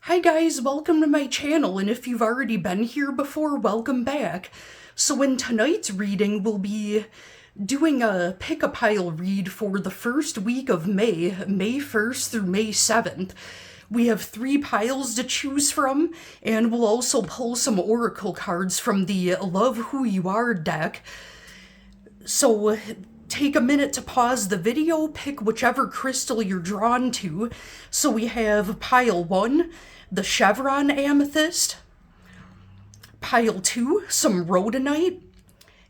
Hi guys, welcome to my channel, and if you've already been here before, welcome back. So in tonight's reading, we'll be doing a pick-a-pile read for the first week of May 1st through May 7th. We have 3 piles to choose from, and we'll also pull some oracle cards from the Love Who You Are deck. So take a minute to pause the video, pick whichever crystal you're drawn to. So we have pile 1, the chevron amethyst, pile 2, some rhodonite,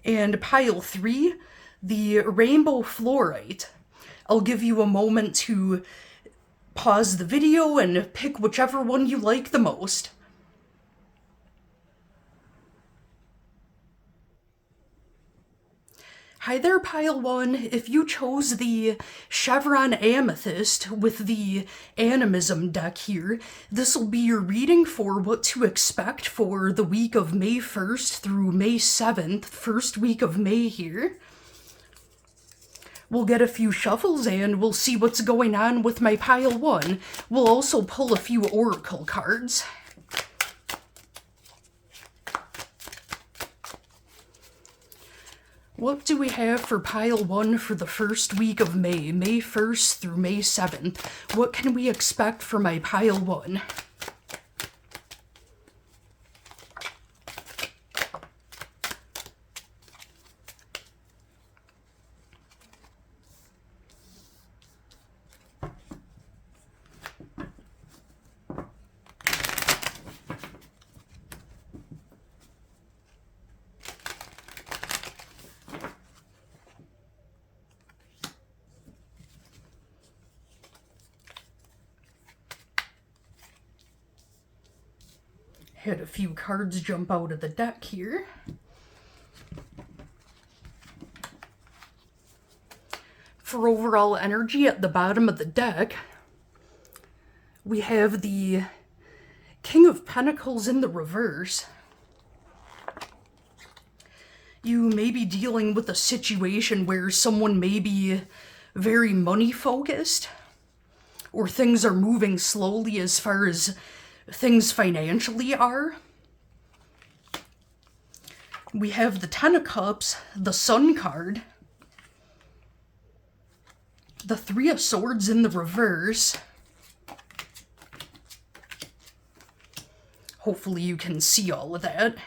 and pile 3, the rainbow fluorite. I'll give you a moment to pause the video and pick whichever one you like the most. Hi there, Pile 1. If you chose the Chevron Amethyst with the Animism deck here, this will be your reading for what to expect for the week of May 1st through May 7th, first week of May here. We'll get a few shuffles and we'll see what's going on with my Pile 1. We'll also pull a few oracle cards. What do we have for pile 1 for the first week of May 1st through May 7th? What can we expect for my pile 1? Had a few cards jump out of the deck here. For overall energy at the bottom of the deck, we have the King of Pentacles in the reverse. You may be dealing with a situation where someone may be very money focused, or things are moving slowly as far as things financially are. We have the Ten of Cups, the Sun card, the Three of Swords in the reverse. Hopefully you can see all of that.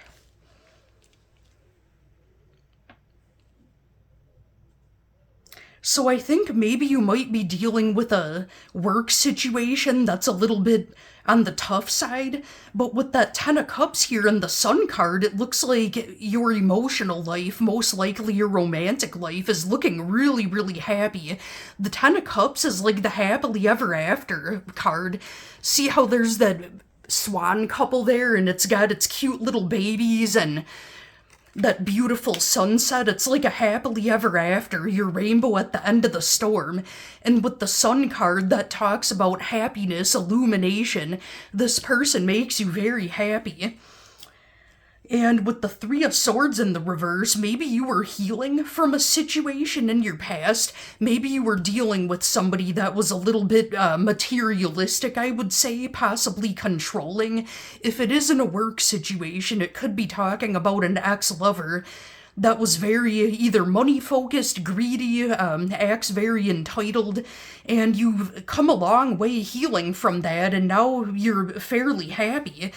So I think maybe you might be dealing with a work situation that's a little bit on the tough side, but with that Ten of Cups here and the Sun card, it looks like your emotional life, most likely your romantic life, is looking really, really happy. The Ten of Cups is like the happily ever after card. See how there's that swan couple there and it's got its cute little babies and that beautiful sunset? It's like a happily ever after, your rainbow at the end of the storm. And with the Sun card that talks about happiness, illumination, this person makes you very happy. And with the Three of Swords in the reverse, maybe you were healing from a situation in your past. Maybe you were dealing with somebody that was a little bit materialistic, I would say, possibly controlling. If it isn't a work situation, it could be talking about an ex-lover that was very either money-focused, greedy, acts very entitled, and you've come a long way healing from that, and now you're fairly happy.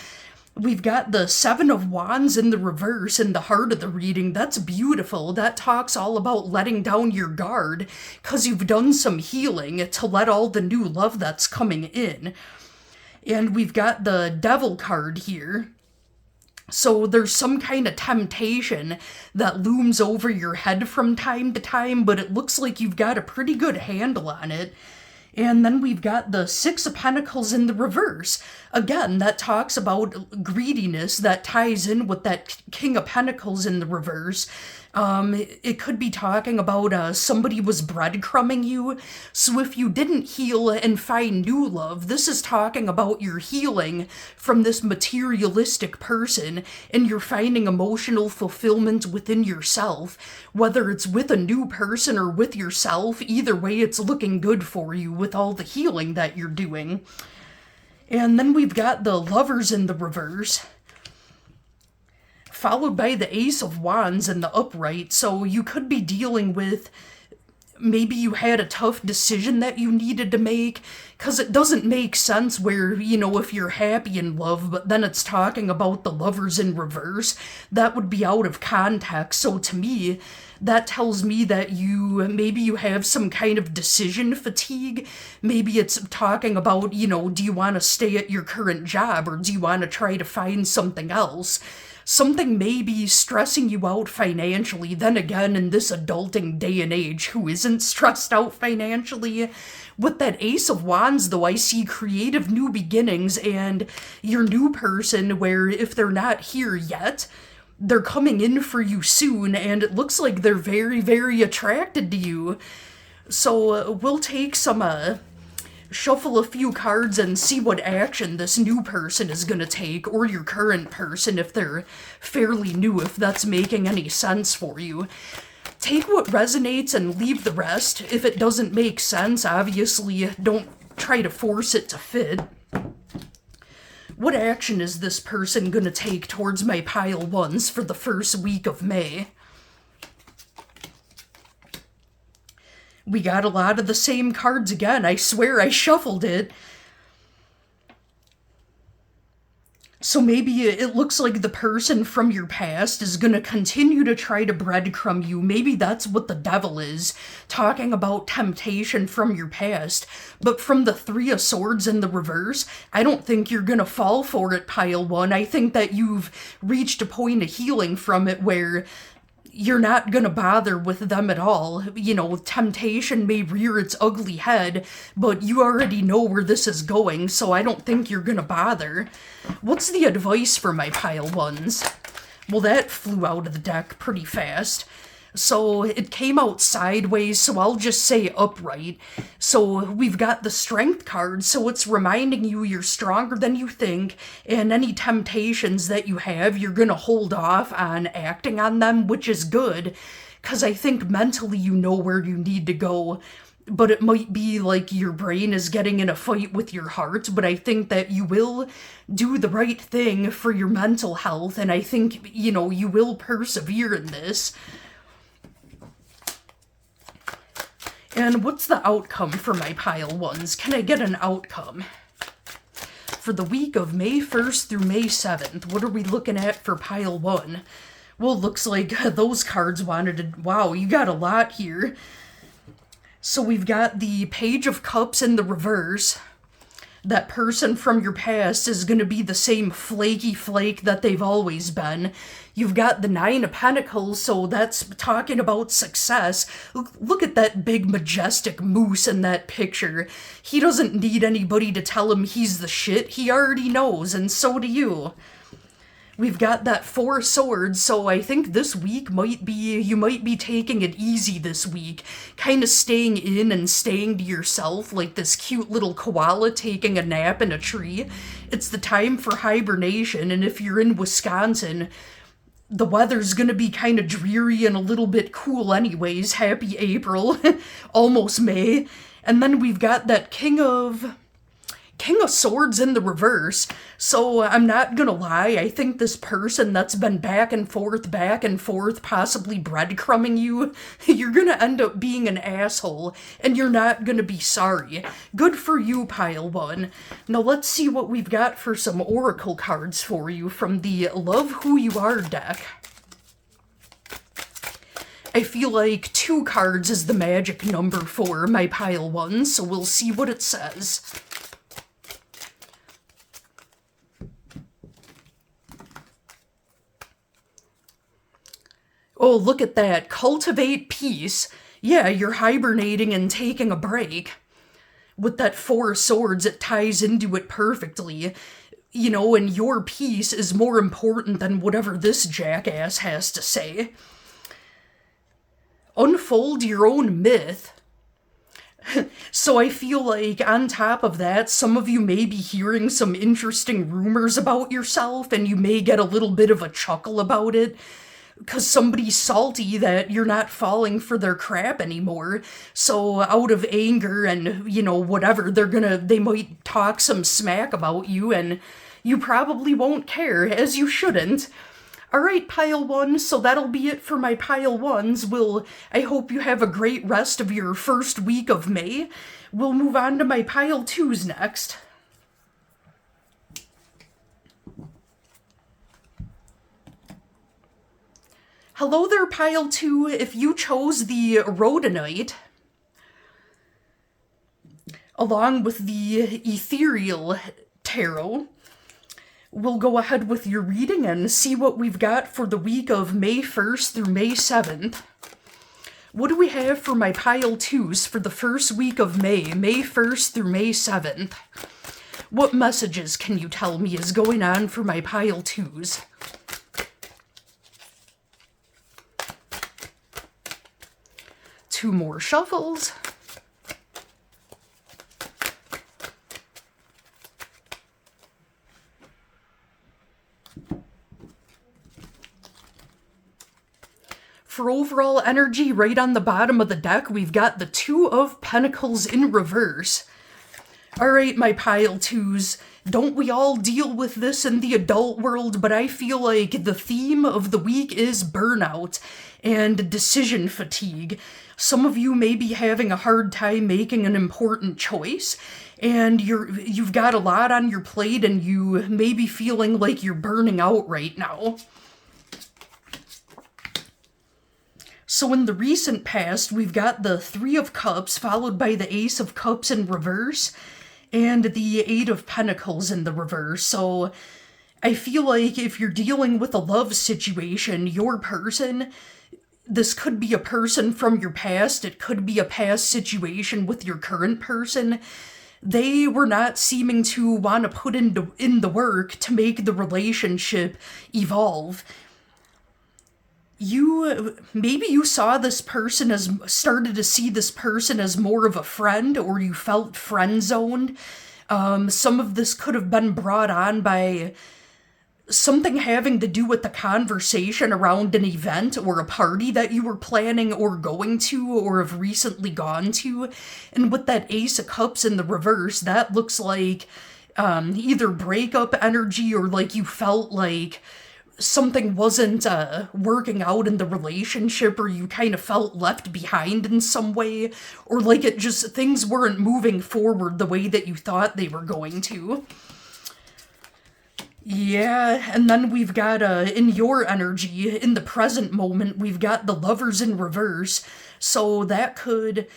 We've got the Seven of Wands in the reverse in the heart of the reading. That's beautiful. That talks all about letting down your guard because you've done some healing to let all the new love that's coming in. And we've got the Devil card here. So there's some kind of temptation that looms over your head from time to time, but it looks like you've got a pretty good handle on it. And then we've got the Six of Pentacles in the reverse. Again, that talks about greediness, that ties in with that King of Pentacles in the reverse. It could be talking about somebody was breadcrumbing you. So if you didn't heal and find new love, this is talking about your healing from this materialistic person and you're finding emotional fulfillment within yourself. Whether it's with a new person or with yourself, either way it's looking good for you with all the healing that you're doing. And then we've got the Lovers in the reverse, followed by the Ace of Wands in the upright. So you could be dealing with, maybe you had a tough decision that you needed to make, because it doesn't make sense where, if you're happy in love, but then it's talking about the Lovers in reverse, that would be out of context. So to me, that tells me that maybe you have some kind of decision fatigue. Maybe it's talking about, do you want to stay at your current job, or do you want to try to find something else? Something may be stressing you out financially. Then again, in this adulting day and age, who isn't stressed out financially? With that Ace of Wands, though, I see creative new beginnings and your new person, where if they're not here yet, they're coming in for you soon, and it looks like they're very, very attracted to you. So we'll take shuffle a few cards and see what action this new person is gonna take, or your current person if they're fairly new, if that's making any sense for you. Take what resonates and leave the rest. If it doesn't make sense, obviously don't try to force it to fit. What action is this person gonna take towards my pile ones for the first week of May? We got a lot of the same cards again. I swear I shuffled it. So maybe it looks like the person from your past is gonna continue to try to breadcrumb you. Maybe that's what the Devil is, talking about temptation from your past. But from the Three of Swords in the reverse, I don't think you're gonna fall for it, pile one. I think that you've reached a point of healing from it where you're not gonna bother with them at all. Temptation may rear its ugly head, but you already know where this is going, so I don't think you're gonna bother. What's the advice for my pile ones? Well, that flew out of the deck pretty fast. So it came out sideways, so I'll just say upright. So we've got the Strength card, so it's reminding you you're stronger than you think, and any temptations that you have, you're gonna hold off on acting on them, which is good, because I think mentally you know where you need to go. But it might be like your brain is getting in a fight with your heart, but I think that you will do the right thing for your mental health, and I think, you will persevere in this. And what's the outcome for my pile ones? Can I get an outcome? For the week of May 1st through May 7th, what are we looking at for pile one? Well, looks like those cards wanted to... Wow, you got a lot here. So we've got the Page of Cups in the reverse. That person from your past is going to be the same flaky flake that they've always been. You've got the Nine of Pentacles, so that's talking about success. Look at that big majestic moose in that picture. He doesn't need anybody to tell him he's the shit. He already knows, and so do you. We've got that Four of Swords, so I think this week you might be taking it easy this week, kind of staying in and staying to yourself like this cute little koala taking a nap in a tree. It's the time for hibernation, and if you're in Wisconsin, the weather's gonna be kind of dreary and a little bit cool anyways. Happy April, almost May. And then we've got that King of Swords in the reverse, so I'm not gonna lie, I think this person that's been back and forth, possibly breadcrumbing you, you're gonna end up being an asshole, and you're not gonna be sorry. Good for you, pile one. Now let's see what we've got for some oracle cards for you from the Love Who You Are deck. I feel like 2 cards is the magic number for my pile one, so we'll see what it says. Oh, look at that. Cultivate peace. Yeah, you're hibernating and taking a break. With that Four of Swords, it ties into it perfectly. And your peace is more important than whatever this jackass has to say. Unfold your own myth. So I feel like on top of that, some of you may be hearing some interesting rumors about yourself, and you may get a little bit of a chuckle about it. because somebody's salty that you're not falling for their crap anymore. So out of anger and, whatever, they might talk some smack about you, and you probably won't care, as you shouldn't. Alright, pile one, so that'll be it for my pile ones. I hope you have a great rest of your first week of May. We'll move on to my pile twos next. Hello there, pile two. If you chose the Rhodonite, along with the Ethereal Tarot, we'll go ahead with your reading and see what we've got for the week of May 1st through May 7th. What do we have for my pile twos for the first week of May, May 1st through May 7th? What messages can you tell me is going on for my pile twos? Two more shuffles. For overall energy, right on the bottom of the deck, we've got the Two of Pentacles in reverse. Alright, my pile twos, don't we all deal with this in the adult world, but I feel like the theme of the week is burnout and decision fatigue. Some of you may be having a hard time making an important choice, and you've got a lot on your plate, and you may be feeling like you're burning out right now. So in the recent past, we've got the Three of Cups, followed by the Ace of Cups in reverse, and the Eight of Pentacles in the reverse. So I feel like if you're dealing with a love situation, your person, this could be a person from your past, it could be a past situation with your current person, they were not seeming to want to put in the work to make the relationship evolve. Maybe you saw this person started to see this person as more of a friend, or you felt friend zoned. Some of this could have been brought on by something having to do with the conversation around an event or a party that you were planning or going to or have recently gone to. And with that Ace of Cups in the reverse, that looks like either breakup energy, or like you felt like something wasn't working out in the relationship, or you kind of felt left behind in some way, or like things weren't moving forward the way that you thought they were going to. Yeah, and then we've got, in your energy, in the present moment, we've got the Lovers in reverse, so that could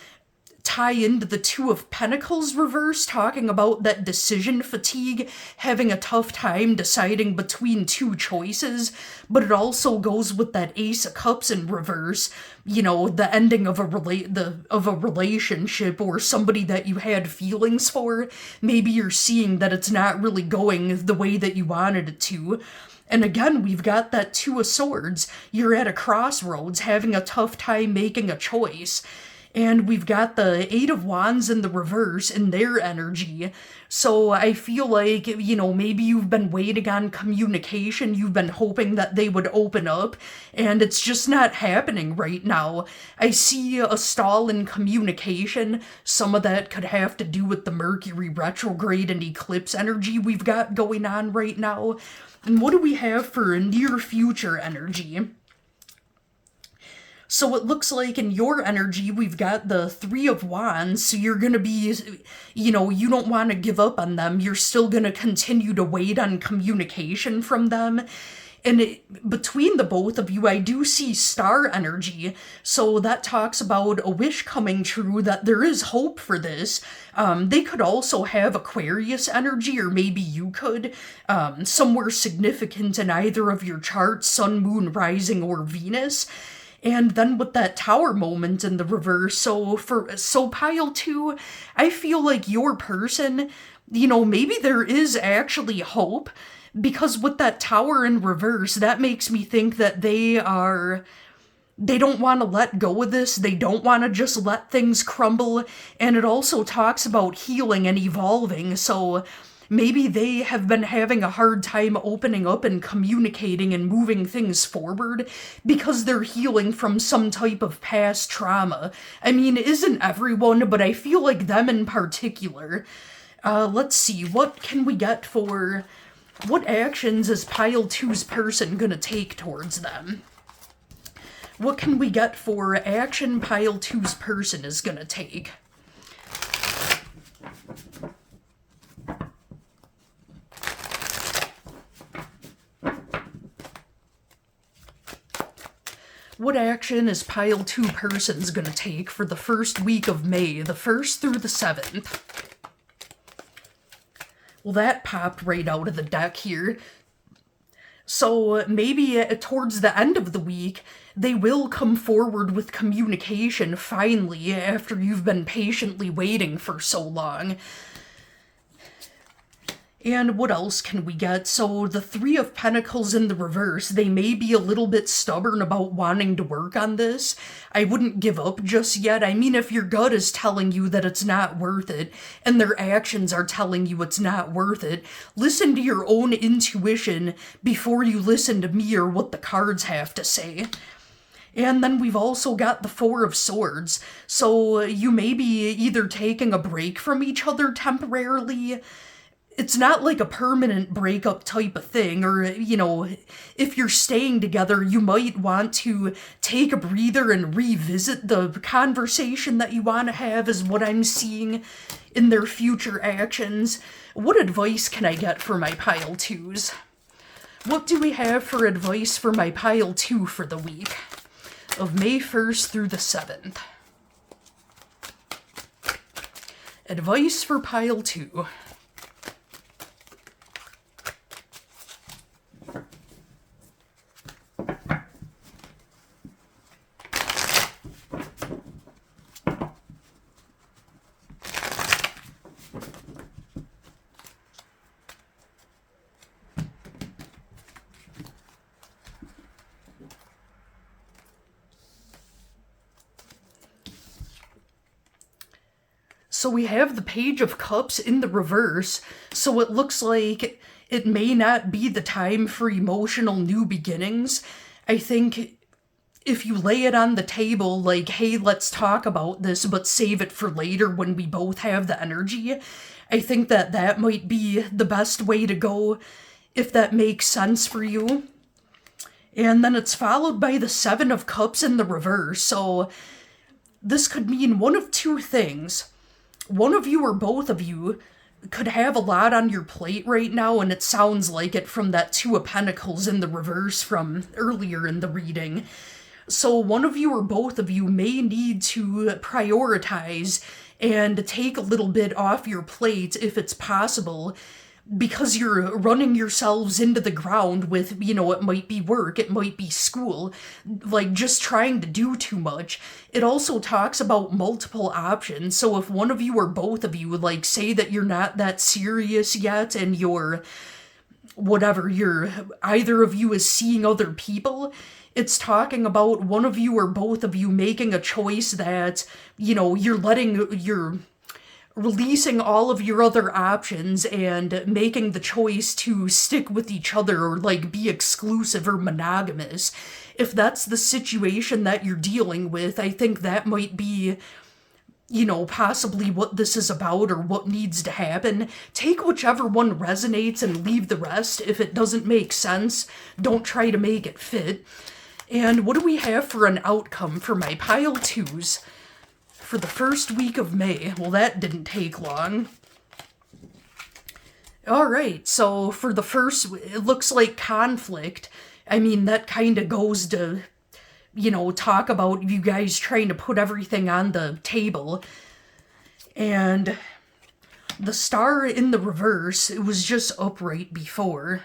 tie into the Two of Pentacles reverse, talking about that decision fatigue, having a tough time deciding between two choices, but it also goes with that Ace of Cups in reverse, the ending of a relationship or somebody that you had feelings for. Maybe you're seeing that it's not really going the way that you wanted it to. And again, we've got that Two of Swords. You're at a crossroads, having a tough time making a choice. And we've got the Eight of Wands in the reverse in their energy. So I feel like, maybe you've been waiting on communication. You've been hoping that they would open up, and it's just not happening right now. I see a stall in communication. Some of that could have to do with the Mercury retrograde and eclipse energy we've got going on right now. And what do we have for near future energy? So it looks like in your energy, we've got the Three of Wands, so you're going to be, you don't want to give up on them. You're still going to continue to wait on communication from them. And between the both of you, I do see star energy, so that talks about a wish coming true, that there is hope for this. They could also have Aquarius energy, or maybe you could, somewhere significant in either of your charts, Sun, Moon, Rising, or Venus. And then with that Tower moment in the reverse, so pile two, I feel like your person, maybe there is actually hope, because with that Tower in reverse, that makes me think that they don't want to let go of this. They don't want to just let things crumble. And it also talks about healing and evolving. So maybe they have been having a hard time opening up and communicating and moving things forward because they're healing from some type of past trauma. I mean, isn't everyone, but I feel like them in particular. Let's see, what can we get for... What actions is Pile 2's person gonna take towards them? What can we get for action Pile 2's person is gonna take? What action is Pile 2 person's gonna take for the first week of May, the 1st through the 7th? Well, that popped right out of the deck here. So maybe towards the end of the week, they will come forward with communication finally after you've been patiently waiting for so long. And what else can we get? So the Three of Pentacles in the reverse, they may be a little bit stubborn about wanting to work on this. I wouldn't give up just yet. I mean, if your gut is telling you that it's not worth it, and their actions are telling you it's not worth it, listen to your own intuition before you listen to me or what the cards have to say. And then we've also got the Four of Swords. So you may be either taking a break from each other temporarily. It's not like a permanent breakup type of thing, or, you know, if you're staying together, you might want to take a breather and revisit the conversation that you want to have, is what I'm seeing in their future actions. What advice can I get for my Pile 2s? What do we have for advice for my Pile 2 for the week of May 1st through the 7th? Advice for Pile 2. So we have the Page of Cups in the reverse, so it looks like it may not be the time for emotional new beginnings. I think if you lay it on the table, like, hey, let's talk about this, but save it for later when we both have the energy, I think that that might be the best way to go, if that makes sense for you. And then it's followed by the Seven of Cups in the reverse, so this could mean one of two things. One of you or both of you could have a lot on your plate right now, and it sounds like it from that Two of Pentacles in the reverse from earlier in the reading. So one of you or both of you may need to prioritize and take a little bit off your plate if it's possible, because you're running yourselves into the ground with, you know, it might be work, it might be school, like just trying to do too much. It also talks about multiple options, so if one of you or both of you, like, say that you're not that serious yet and you're, whatever, either of you is seeing other people, it's talking about one of you or both of you making a choice that, you know, you're releasing all of your other options and making the choice to stick with each other or, like, be exclusive or monogamous. If that's the situation that you're dealing with, I think that might be, you know, possibly what this is about or what needs to happen. Take whichever one resonates and leave the rest. If it doesn't make sense, don't try to make it fit. And what do we have for an outcome for my Pile 2s? For the first week of May. Well, that didn't take long. Alright, so for the first, it looks like conflict. I mean, that kind of goes to, you know, talk about you guys trying to put everything on the table. And the Star in the reverse, it was just upright before.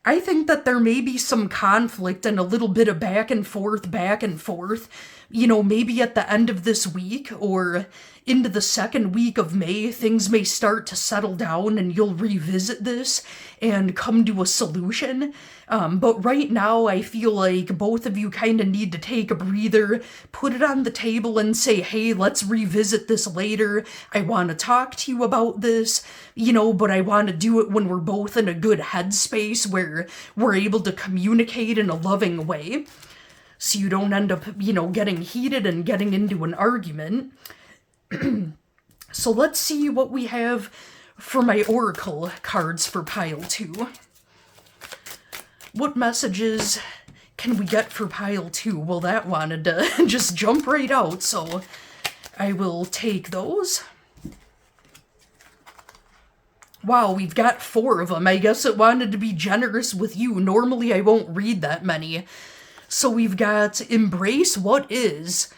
I think that there may be some conflict and a little bit of back and forth, you know, maybe at the end of this week, or, into the second week of May, things may start to settle down and you'll revisit this and come to a solution. But right now, I feel like both of you kind of need to take a breather, put it on the table and say, hey, let's revisit this later. I want to talk to you about this, but I want to do it when we're both in a good headspace where we're able to communicate in a loving way. So you don't end up, getting heated and getting into an argument. So let's see what we have for my oracle cards for pile 2. What messages can we get for pile 2? Well, that wanted to just jump right out, so I will take those. Wow, we've got 4 of them. I guess it wanted to be generous with you. Normally I won't read that many. So we've got embrace what is.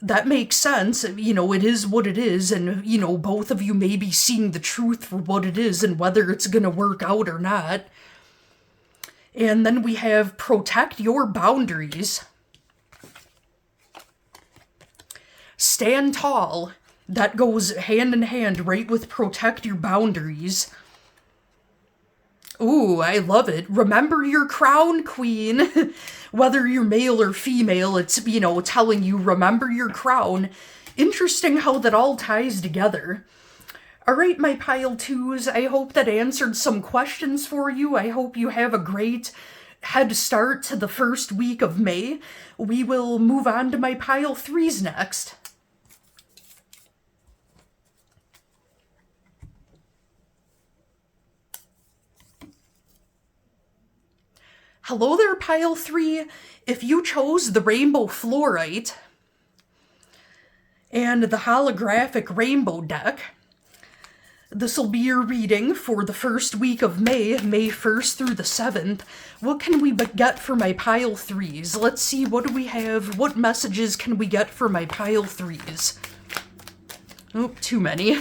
That makes sense. It is what it is, and, both of you may be seeing the truth for what it is and whether it's going to work out or not. And then we have protect your boundaries. Stand tall. That goes hand in hand right with protect your boundaries. Ooh, I love it. Remember your crown, queen. Whether you're male or female, it's, telling you remember your crown. Interesting how that all ties together. All right, my pile 2s, I hope that answered some questions for you. I hope you have a great head start to the first week of May. We will move on to my pile 3s next. Hello there, pile 3. If you chose the rainbow fluorite and the holographic rainbow deck, this will be your reading for the first week of May, May 1st through the 7th. What can we get for my pile 3s? Let's see, what do we have? What messages can we get for my pile 3s? Oh, too many.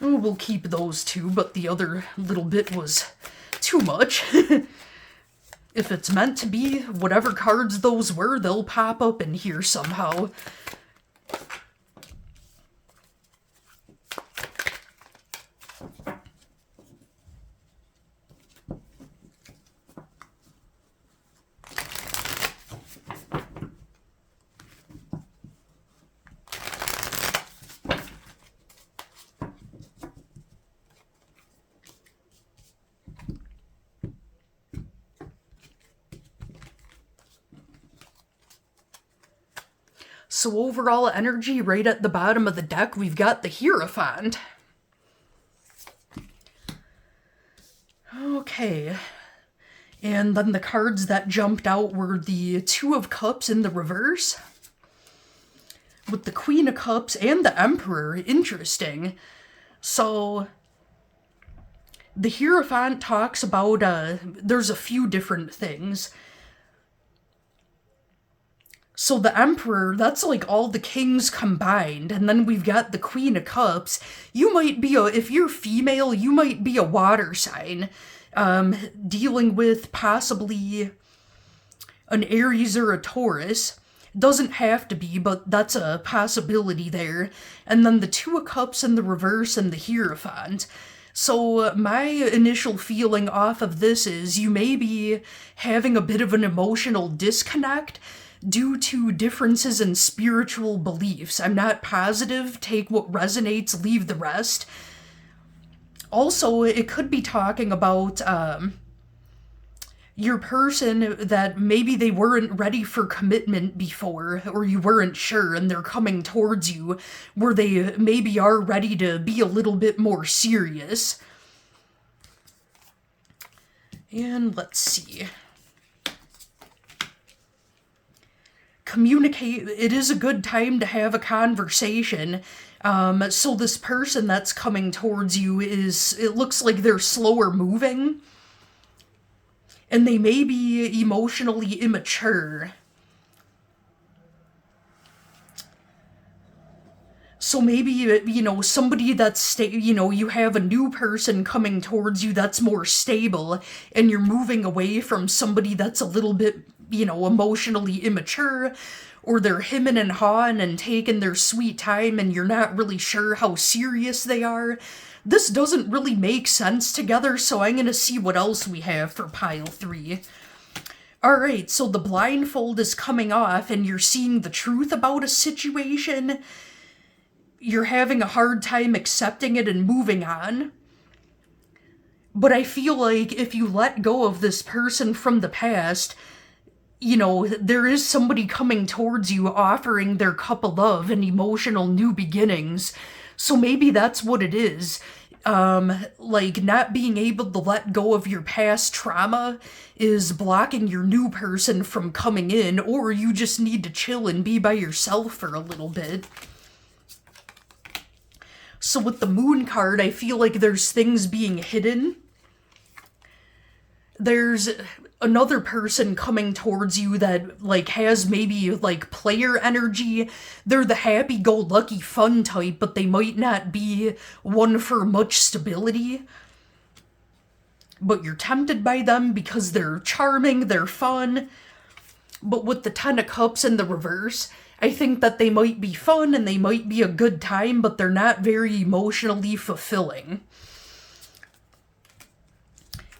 Oh, we'll keep those 2, but the other little bit was too much. If it's meant to be, whatever cards those were, they'll pop up in here somehow. So overall energy, right at the bottom of the deck, we've got the Hierophant. Okay. And then the cards that jumped out were the Two of Cups in the reverse, with the Queen of Cups and the Emperor. Interesting. So the Hierophant talks about, there's a few different things. So the Emperor, that's like all the kings combined. And then we've got the Queen of Cups. You might be if you're female, you might be a water sign. Dealing with possibly an Aries or a Taurus. Doesn't have to be, but that's a possibility there. And then the Two of Cups in the reverse and the Hierophant. So my initial feeling off of this is you may be having a bit of an emotional disconnect due to differences in spiritual beliefs. I'm not positive. Take what resonates, leave the rest. Also, it could be talking about your person that maybe they weren't ready for commitment before, or you weren't sure, and they're coming towards you where they maybe are ready to be a little bit more serious. And let's see. Communicate. It is a good time to have a conversation. So this person that's coming towards you it looks like they're slower moving. And they may be emotionally immature. So maybe, somebody that's, you have a new person coming towards you that's more stable, and you're moving away from somebody that's a little bit, emotionally immature, or they're hemming and hawing and taking their sweet time and you're not really sure how serious they are. This doesn't really make sense together, so I'm going to see what else we have for pile 3. Alright, so the blindfold is coming off and you're seeing the truth about a situation. You're having a hard time accepting it and moving on. But I feel like if you let go of this person from the past, there is somebody coming towards you offering their cup of love and emotional new beginnings. So maybe that's what it is. Not being able to let go of your past trauma is blocking your new person from coming in, or you just need to chill and be by yourself for a little bit. So with the Moon card, I feel like there's things being hidden. There's another person coming towards you that, has maybe, player energy. They're the happy-go-lucky fun type, but they might not be one for much stability. But you're tempted by them because they're charming, they're fun. But with the Ten of Cups in the reverse, I think that they might be fun and they might be a good time, but they're not very emotionally fulfilling.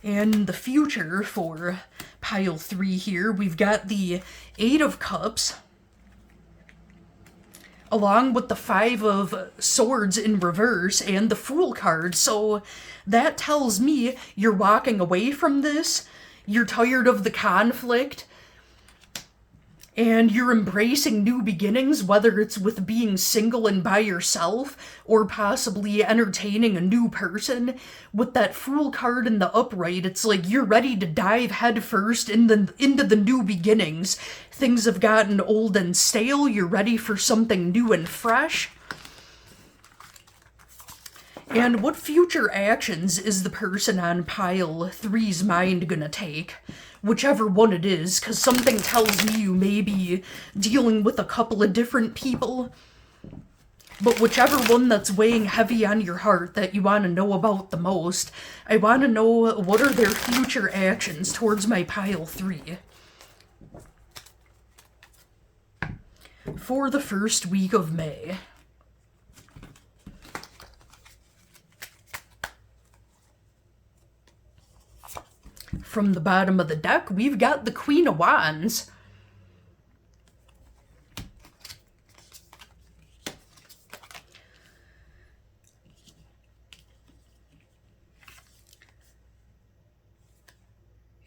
And the future for pile 3 here, we've got the 8 of Cups, along with the 5 of Swords in reverse and the Fool card. So that tells me you're walking away from this, you're tired of the conflict, and you're embracing new beginnings, whether it's with being single and by yourself, or possibly entertaining a new person. With that Fool card in the upright, it's like you're ready to dive headfirst into the new beginnings. Things have gotten old and stale, you're ready for something new and fresh. And what future actions is the person on pile 3's mind gonna take? Whichever one it is, because something tells me you may be dealing with a couple of different people. But whichever one that's weighing heavy on your heart that you want to know about the most, I want to know what are their future actions towards my pile 3. For the first week of May. From the bottom of the deck, we've got the Queen of Wands.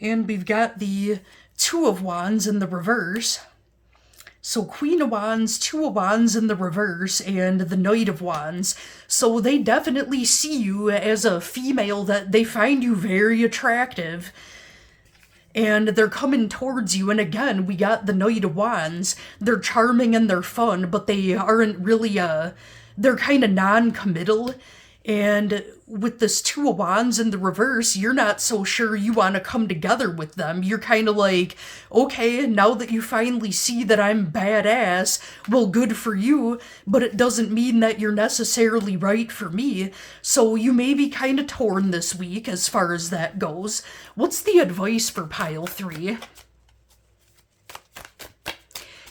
And we've got the Two of Wands in the reverse. So Queen of Wands, Two of Wands in the reverse, and the Knight of Wands. So they definitely see you as a female that they find you very attractive. And they're coming towards you, and again, we got the Knight of Wands. They're charming and they're fun, but they aren't really, they're kind of non-committal. And with this Two of Wands in the reverse, you're not so sure you want to come together with them. You're kind of like, okay, now that you finally see that I'm badass, well, good for you, but it doesn't mean that you're necessarily right for me. So you may be kind of torn this week as far as that goes. What's the advice for pile 3?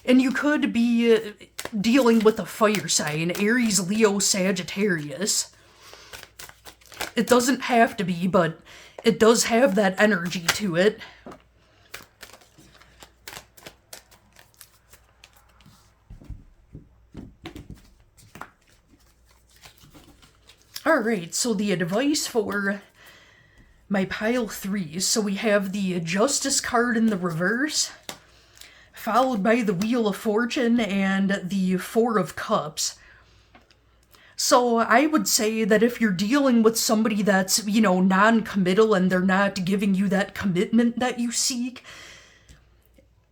And you could be dealing with a fire sign, Aries, Leo, Sagittarius. It doesn't have to be, but it does have that energy to it. Alright, so the advice for my pile 3. So we have the Justice card in the reverse, followed by the Wheel of Fortune and the Four of Cups. So I would say that if you're dealing with somebody that's, non-committal and they're not giving you that commitment that you seek,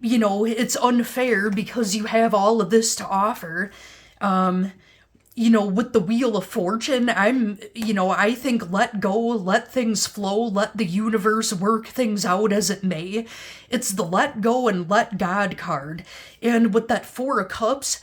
it's unfair because you have all of this to offer. With the Wheel of Fortune, I think let go, let things flow, let the universe work things out as it may. It's the let go and let God card. And with that Four of Cups,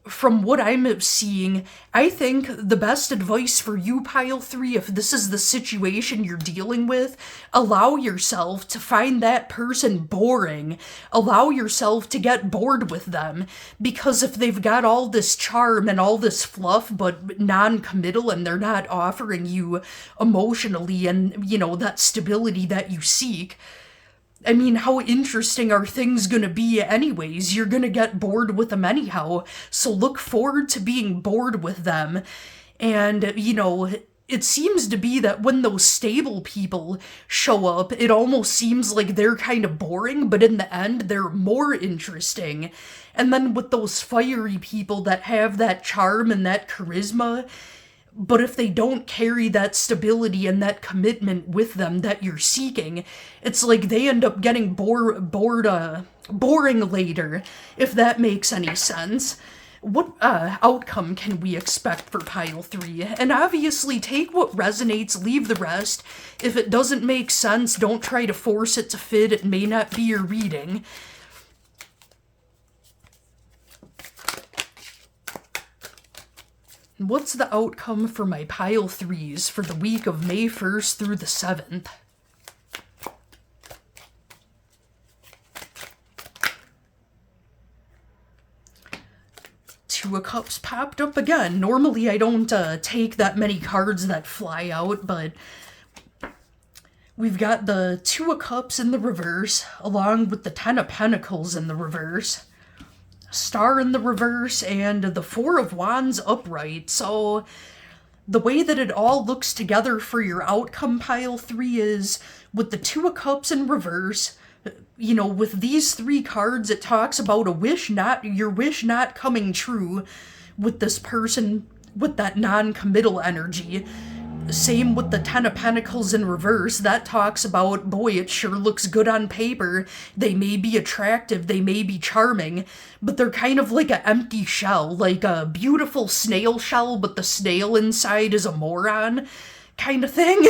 from what I'm seeing, I think the best advice for you, Pile 3, if this is the situation you're dealing with, allow yourself to find that person boring. Allow yourself to get bored with them. Because if they've got all this charm and all this fluff, but non-committal, and they're not offering you emotionally and, that stability that you seek, I mean, how interesting are things gonna be anyways? You're gonna get bored with them anyhow, so look forward to being bored with them. And, it seems to be that when those stable people show up, it almost seems like they're kind of boring, but in the end, they're more interesting. And then with those fiery people that have that charm and that charisma, but if they don't carry that stability and that commitment with them that you're seeking, it's like they end up getting boring later, if that makes any sense. What outcome can we expect for Pile 3? And obviously, take what resonates, leave the rest. If it doesn't make sense, don't try to force it to fit. It may not be your reading. What's the outcome for my Pile 3s for the week of May 1st through the 7th? Two of Cups popped up again. Normally I don't take that many cards that fly out, but we've got the Two of Cups in the reverse, along with the Ten of Pentacles in the reverse. Star in the reverse, and the Four of Wands upright. So the way that it all looks together for your outcome, Pile 3, is with the Two of Cups in reverse. With these three cards, it talks about your wish not coming true with this person with that non-committal energy. Same with the Ten of Pentacles in reverse. That talks about, boy, it sure looks good on paper. They may be attractive, they may be charming, but they're kind of like an empty shell, like a beautiful snail shell, but the snail inside is a moron kind of thing.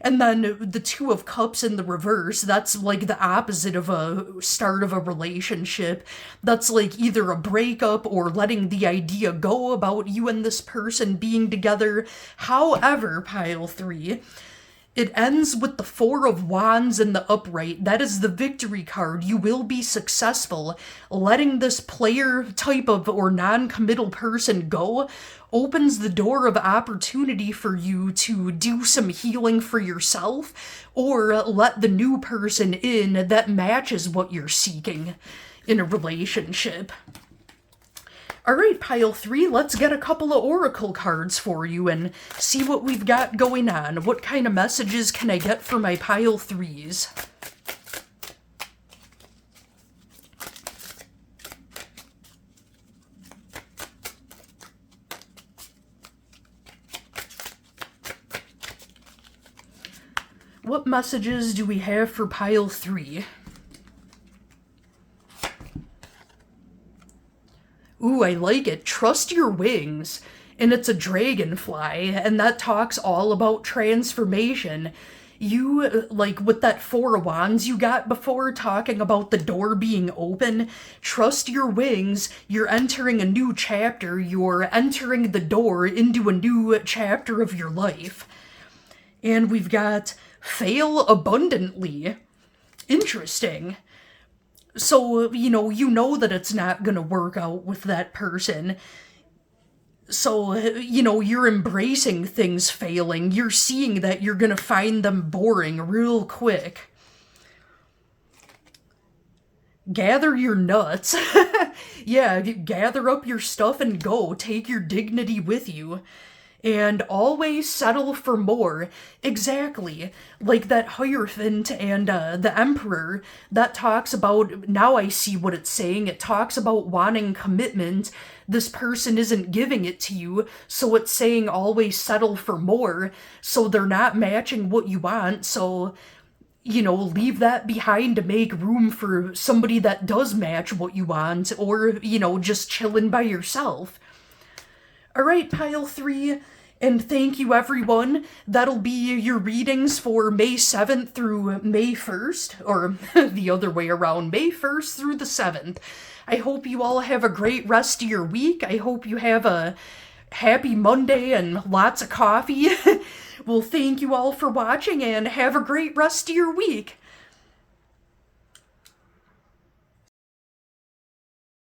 And then the Two of Cups in the reverse, that's like the opposite of a start of a relationship. That's like either a breakup or letting the idea go about you and this person being together. However, Pile 3, it ends with the Four of Wands in the upright. That is the victory card. You will be successful. Letting this player type of or non-committal person go opens the door of opportunity for you to do some healing for yourself, or let the new person in that matches what you're seeking in a relationship. Alright, Pile 3, let's get a couple of oracle cards for you and see what we've got going on. What kind of messages can I get for my Pile 3s? What messages do we have for Pile 3? Ooh, I like it. Trust your wings. And it's a dragonfly, and that talks all about transformation. You, like with that Four of Wands you got before, talking about the door being open, trust your wings. You're entering a new chapter. You're entering the door into a new chapter of your life. And we've got fail abundantly. Interesting. So, you know that it's not gonna work out with that person. So, you're embracing things failing. You're seeing that you're gonna find them boring real quick. Gather your nuts. Yeah, gather up your stuff and go. Take your dignity with you. And always settle for more. Exactly. Like that Hierophant and the Emperor, that talks about, now I see what it's saying, it talks about wanting commitment. This person isn't giving it to you, so it's saying always settle for more, so they're not matching what you want, so, leave that behind to make room for somebody that does match what you want, or, just chilling by yourself. Alright, Pile 3, And thank you, everyone. That'll be your readings for May 7th through May 1st, or the other way around, May 1st through the 7th. I hope you all have a great rest of your week. I hope you have a happy Monday and lots of coffee. Well, thank you all for watching and have a great rest of your week.